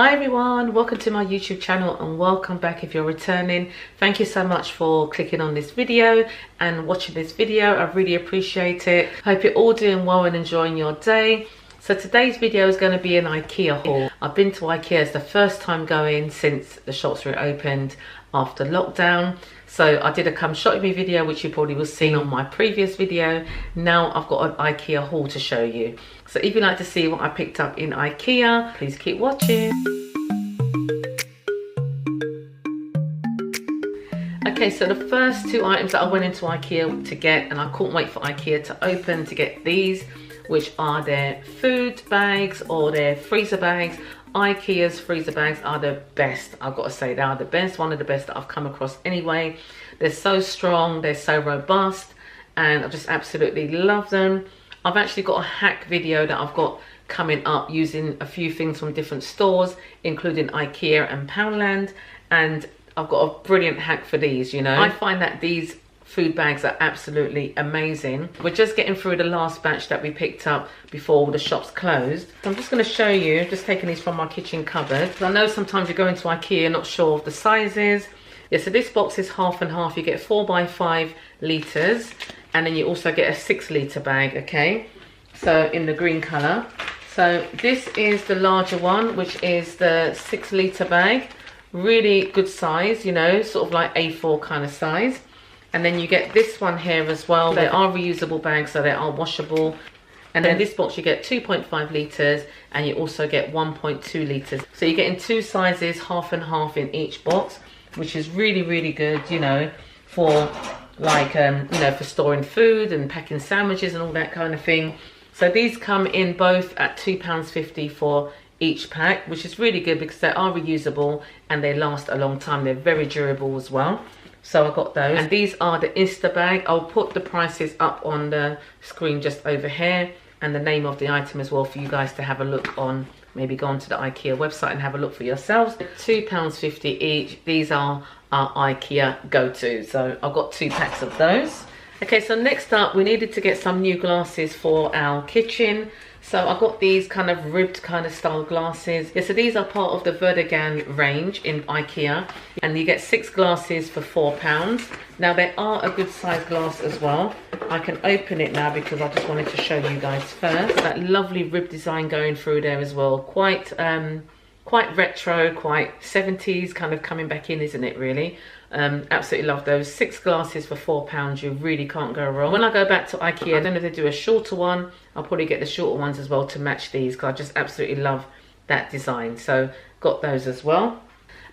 Hi everyone, welcome to my YouTube channel and welcome back if you're returning. Thank you so much for clicking on this video and watching this video. I really appreciate it. Hope you're all doing well and enjoying your day. So today's video is going to be an IKEA haul. I've been to IKEA, it's the first time going since the shops reopened after lockdown. So I did a come shop with me video, which you probably will see on my previous video. Now I've got an IKEA haul to show you. So if you'd like to see what I picked up in IKEA, please keep watching. Okay, so the first two items that I went into IKEA to get, and I couldn't wait for IKEA to open to get these, which are their food bags or their freezer bags. IKEA's freezer bags are the best. I've got to say, they are the best, one of the best that I've come across anyway. They're so strong, they're so robust, and I just absolutely love them. I've actually got a hack video that I've got coming up using a few things from different stores, including IKEA and Poundland, and I've got a brilliant hack for these, you know. I find that these food bags are absolutely amazing. We're just getting through the last batch that we picked up before the shops closed. So I'm just going to show you, just taking these from my kitchen cupboard. I know sometimes you go into IKEA not sure of the sizes. Yeah, so this box is half and half. You get 4 by 5 litres, and then you also get a 6 litre bag, okay? So in the green colour. So this is the larger one, which is the 6 litre bag. Really good size, you know, sort of like A4 kind of size. And then you get this one here as well. They are reusable bags, so they are washable. And then this box you get 2.5 litres, and you also get 1.2 litres. So you're getting 2 sizes, half and half in each box, which is really, really good, you know, for like, you know, for storing food and packing sandwiches and all that kind of thing. So these come in both at £2.50 for each pack, which is really good because they are reusable and they last a long time. They're very durable as well. So I got those, and these are the Insta bag. I'll put the prices up on the screen just over here, and the name of the item as well for you guys to have a look on. Maybe go onto the IKEA website and have a look for yourselves. £2.50 each. These are our IKEA go-to. So I've got 2 packs of those. Okay, so next up we needed to get some new glasses for our kitchen. So I got these kind of ribbed kind of style glasses. Yeah, so these are part of the Vertigan range in IKEA, and you get 6 glasses for £4. Now they are a good size glass as well. I can open it now because I just wanted to show you guys first. That lovely rib design going through there as well. Quite retro, quite 70s kind of coming back in, isn't it really? Absolutely love those. 6 glasses for £4. You really can't go wrong. When I go back to IKEA, I don't know if they do a shorter one. I'll probably get the shorter ones as well to match these, because I just absolutely love that design. So got those as well.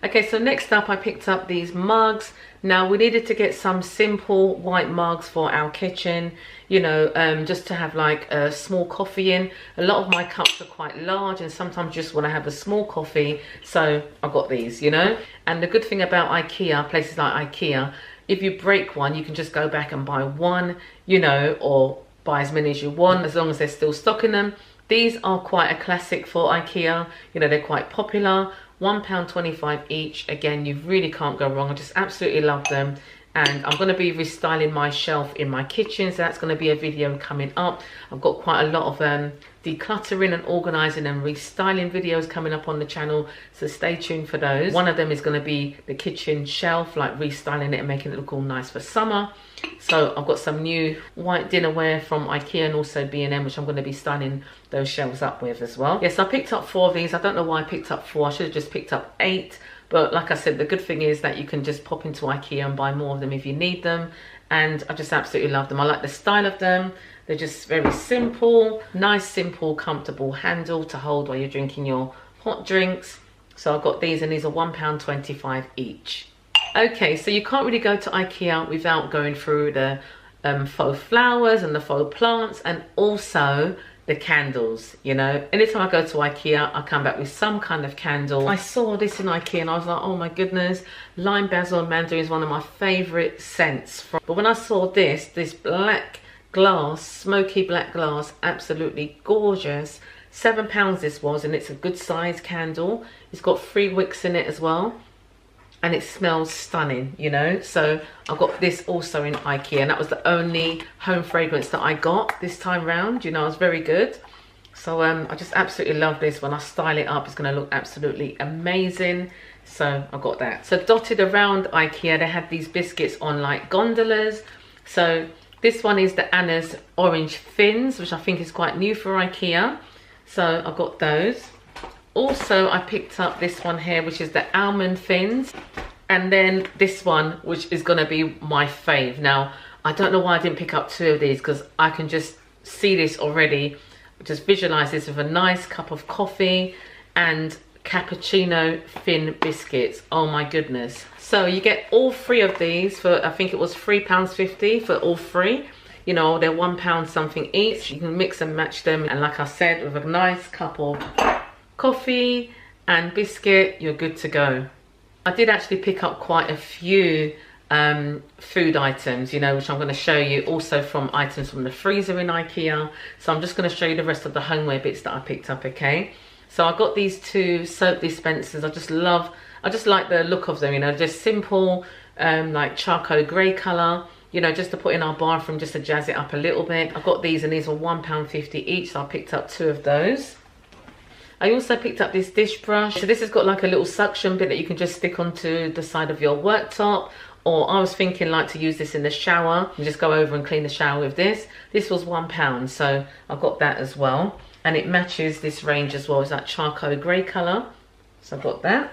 Okay, so next up I picked up these mugs. Now we needed to get some simple white mugs for our kitchen, you know, just to have like a small coffee in. A lot of my cups are quite large, and sometimes just want to have a small coffee, so I got these, you know. And the good thing about IKEA, places like IKEA, if you break one, you can just go back and buy one, you know, or buy as many as you want, as long as they're still stocking them. These are quite a classic for IKEA, you know, they're quite popular. £1.25 each. Again, you really can't go wrong. I just absolutely love them, and I'm going to be restyling my shelf in my kitchen, so that's going to be a video coming up. I've got quite a lot of decluttering and organising and restyling videos coming up on the channel, so stay tuned for those. One of them is going to be the kitchen shelf, like restyling it and making it look all nice for summer. So I've got some new white dinnerware from IKEA and also B&M, which I'm going to be styling those shelves up with as well. Yes, I picked up 4 of these. I don't know why I picked up 4. I should have just picked up 8. But like I said, the good thing is that you can just pop into IKEA and buy more of them if you need them. And I just absolutely love them. I like the style of them. They're just very simple, nice, simple, comfortable handle to hold while you're drinking your hot drinks. So I've got these, and these are £1.25 each. Okay, so you can't really go to IKEA without going through the faux flowers and the faux plants, and also the candles, you know. Anytime I go to IKEA, I come back with some kind of candle. I saw this in IKEA and I was like, oh my goodness, lime basil and mandarin is one of my favorite scents. But when I saw this black glass, smoky black glass, absolutely gorgeous. £7 this was, and it's a good size candle. It's got 3 wicks in it as well, and it smells stunning, you know. So I got this also in IKEA, and that was the only home fragrance that I got this time round, you know. It was very good. So I just absolutely love this. When I style it up, it's going to look absolutely amazing. So I got that. So dotted around IKEA, they had these biscuits on like gondolas. So this one is the Anna's orange fins, which I think is quite new for IKEA. So I got those. Also, I picked up this one here, which is the almond fins. And then this one, which is going to be my fave. Now, I don't know why I didn't pick up two of these, because I can just see this already. Just visualize this with a nice cup of coffee and cappuccino fin biscuits. Oh my goodness. So you get all three of these for, I think it was £3.50 for all three. You know, they're £1 something each. You can mix and match them. And like I said, with a nice cup of coffee and biscuit, you're good to go. I did actually pick up quite a few food items, you know, which I'm going to show you, also from items from the freezer in IKEA. So I'm just going to show you the rest of the homeware bits that I picked up, okay? So I got these two soap dispensers. I just like the look of them, you know, just simple, like charcoal grey colour, you know, just to put in our bathroom, just to jazz it up a little bit. I got these, and these were £1.50 each, so I picked up two of those. I also picked up this dish brush. So this has got like a little suction bit that you can just stick onto the side of your worktop. Or I was thinking like to use this in the shower and just go over and clean the shower with this. This was £1, so I got that as well. And it matches this range as well. It's that charcoal grey colour. So I got that.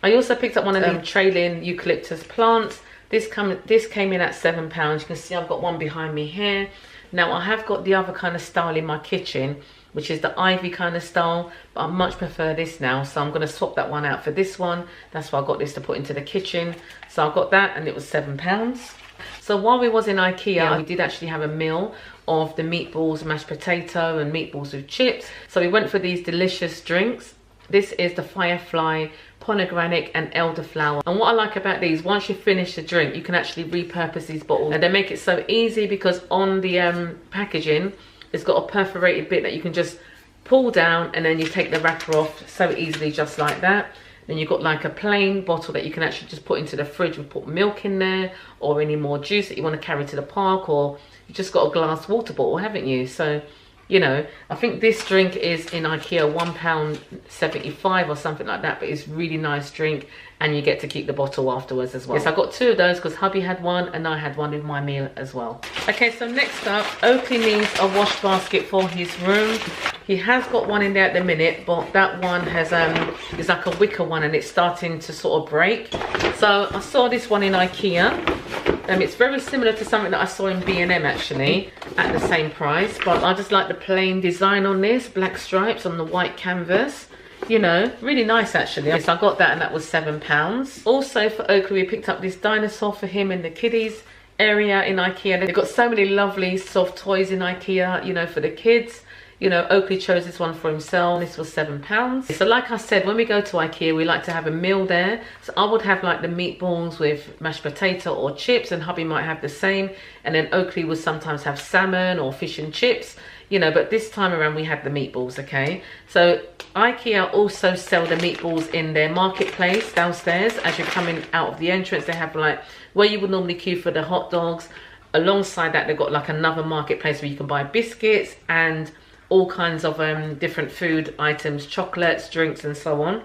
I also picked up one of them trailing eucalyptus plants. This came in at £7. You can see I've got one behind me here. Now I have got the other kind of style in my kitchen, which is the ivy kind of style, but I much prefer this now, so I'm going to swap that one out for this one. That's why I got this to put into the kitchen. So I got that, and it was £7. So while we was in IKEA, we did actually have a meal of the meatballs, mashed potato and meatballs with chips. So we went for these delicious drinks. This is the Firefly, pomegranate and elderflower. And what I like about these, once you finish the drink, you can actually repurpose these bottles. And they make it so easy, because on the packaging, it's got a perforated bit that you can just pull down, and then you take the wrapper off so easily, just like that. Then you've got like a plain bottle that you can actually just put into the fridge and put milk in there, or any more juice that you want to carry to the park, or you just got a glass water bottle, haven't you? So, you know, I think this drink is in IKEA £1.75 or something like that, but it's really nice drink, and you get to keep the bottle afterwards as well. Yes, I got two of those because hubby had one and I had one with my meal as well. Okay, so next up, Oakley needs a wash basket for his room. He has got one in there at the minute, but that one has is like a wicker one, and it's starting to sort of break. So I saw this one in IKEA. It's very similar to something that I saw in B&M actually, at the same price, but I just like the plain design on this, black stripes on the white canvas. You know, really nice actually. So I got that, and that was £7. Also for Oakley, we picked up this dinosaur for him in the kiddies area in IKEA. They've got so many lovely soft toys in IKEA, you know, for the kids. You know, Oakley chose this one for himself. This was £7. So like I said, when we go to IKEA, we like to have a meal there. So I would have like the meatballs with mashed potato or chips, and hubby might have the same. And then Oakley would sometimes have salmon or fish and chips, you know, but this time around we had the meatballs, okay? So IKEA also sell the meatballs in their marketplace downstairs. As you're coming out of the entrance, they have like where you would normally queue for the hot dogs. Alongside that, they've got like another marketplace where you can buy biscuits and all kinds of different food items, chocolates, drinks, and so on.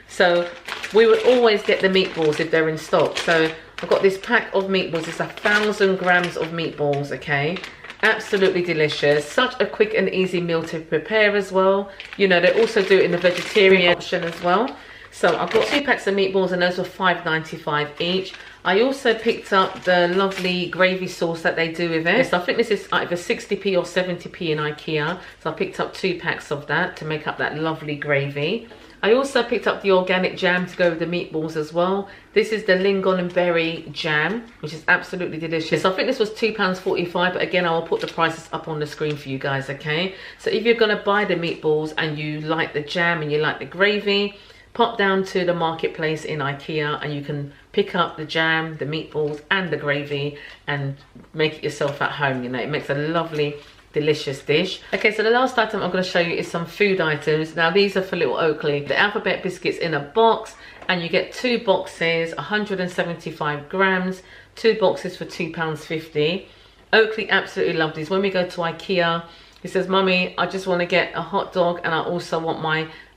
So we would always get the meatballs if they're in stock. So I've got this pack of meatballs. It's 1,000 grams of meatballs, okay? Absolutely delicious. Such a quick and easy meal to prepare as well. You know, they also do it in the vegetarian option as well. So I've got 2 packs of meatballs, and those were £5.95 each. I also picked up the lovely gravy sauce that they do with it. So I think this is either 60p or 70p in IKEA. So I picked up 2 packs of that to make up that lovely gravy. I also picked up the organic jam to go with the meatballs as well. This is the lingon and berry jam, which is absolutely delicious. So I think this was £2.45, but again, I will put the prices up on the screen for you guys, okay? So if you're gonna buy the meatballs and you like the jam and you like the gravy, pop down to the marketplace in IKEA and you can pick up the jam, the meatballs and the gravy and make it yourself at home. You know, it makes a lovely, delicious dish. Okay, so the last item I'm going to show you is some food items. Now these are for little Oakley. The alphabet biscuits in a box, and you get 2 boxes, 175 grams, 2 boxes for £2.50. Oakley absolutely love these. When we go to IKEA, He says, Mummy, I just want to get a hot dog and I also want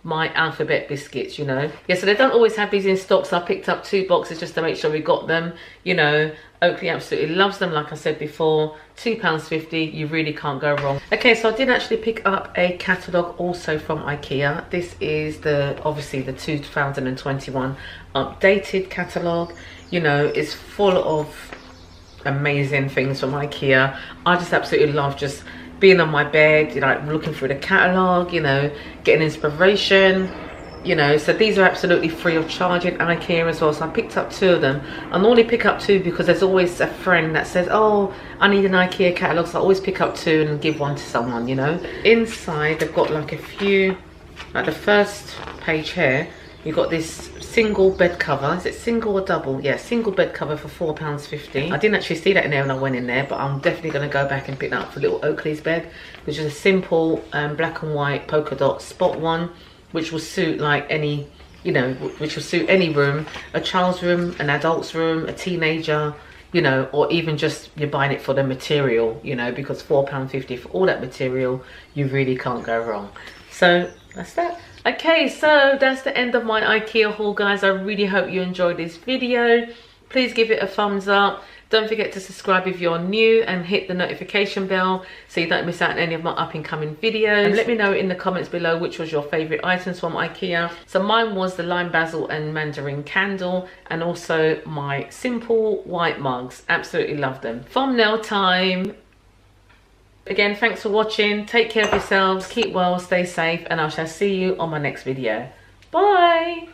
my alphabet biscuits, you know. Yeah, so they don't always have these in stock, so I picked up 2 boxes just to make sure we got them. You know, Oakley absolutely loves them, like I said before. £2.50, you really can't go wrong. Okay, so I did actually pick up a catalogue also from IKEA. This is obviously the 2021 updated catalogue. You know, it's full of amazing things from IKEA. I just absolutely love just being on my bed, you know, looking through the catalogue, you know, getting inspiration, you know. So these are absolutely free of charge in IKEA as well. So I picked up 2 of them. I normally pick up 2 because there's always a friend that says, oh, I need an IKEA catalogue. So I always pick up 2 and give 1 to someone, you know. Inside, they've got like a few, like the first page here, you've got this single bed cover. Is it single or double? Yeah, single bed cover for £4.50. I didn't actually see that in there when I went in there, but I'm definitely going to go back and pick that up for little Oakley's bed, which is a simple black and white polka dot spot one, which will suit like any, you know, which will suit any room, a child's room, an adult's room, a teenager, you know, or even just you're buying it for the material, you know, because £4.50 for all that material, you really can't go wrong. So that's that. Okay, so that's the end of my IKEA haul, guys. I really hope you enjoyed this video. Please give it a thumbs up. Don't forget to subscribe if you're new and hit the notification bell so you don't miss out on any of my up and coming videos. And let me know in the comments below which was your favorite items from IKEA. So mine was the lime basil and mandarin candle, and also my simple white mugs. Absolutely love them. Thumbnail time. Again, thanks for watching. Take care of yourselves, keep well, stay safe, and I shall see you on my next video. Bye.